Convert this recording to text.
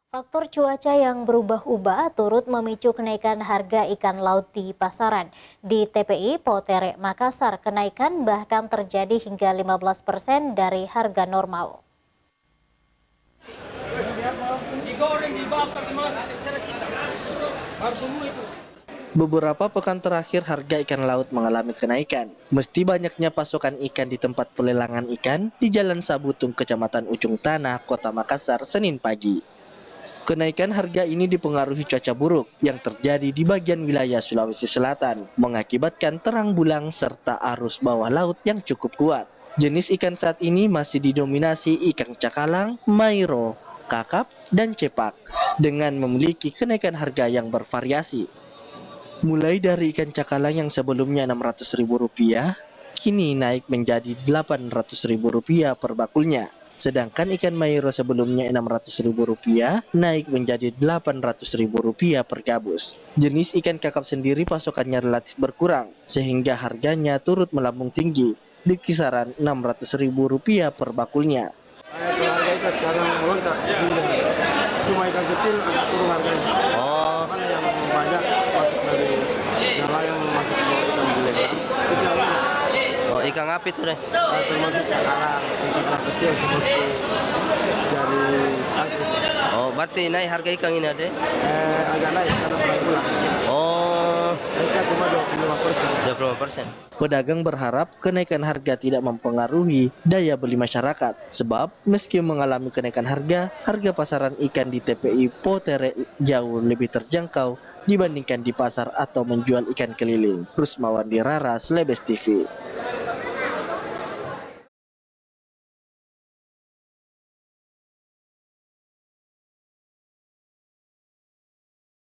Faktor cuaca yang berubah-ubah turut memicu kenaikan harga ikan laut di pasaran. Di TPI Potere Makassar, kenaikan bahkan terjadi hingga 15% dari harga normal. Beberapa pekan terakhir harga ikan laut mengalami kenaikan. Meski banyaknya pasokan ikan di tempat pelelangan ikan di Jalan Sabutung, Kecamatan Ujung Tanah, Kota Makassar, Senin pagi. Kenaikan harga ini dipengaruhi cuaca buruk yang terjadi di bagian wilayah Sulawesi Selatan, mengakibatkan terang bulan serta arus bawah laut yang cukup kuat. Jenis ikan saat ini masih didominasi ikan cakalang, mairo, kakap, dan cepak, dengan memiliki kenaikan harga yang bervariasi. Mulai dari ikan cakalang yang sebelumnya Rp600.000, kini naik menjadi Rp800.000 per bakulnya. Sedangkan ikan mairo sebelumnya Rp600.000 naik menjadi Rp800.000 per gabus. Jenis ikan kakap sendiri pasokannya relatif berkurang, sehingga harganya turut melambung tinggi di kisaran Rp600.000 per bakulnya. Harga ikan sekarang melonjak, cuma ikan kecil agak turun harganya. Mana yang banyak masuk dari nelayan masuk ke ikan ilegal, itu yang Oh, ikan api tuh deh. termasuk cakalang, ikan kecil seperti dari Aceh. Oh, berarti naik harga ikan ini ada? Agak naik karena bulan. Oh, Naiknya cuma 25%. 20%. Pedagang berharap kenaikan harga tidak mempengaruhi daya beli masyarakat, sebab meski mengalami kenaikan harga, harga pasaran ikan di TPI Potere jauh lebih terjangkau dibandingkan di pasar atau menjual ikan keliling. Rusmawandi Rara, Slebes TV.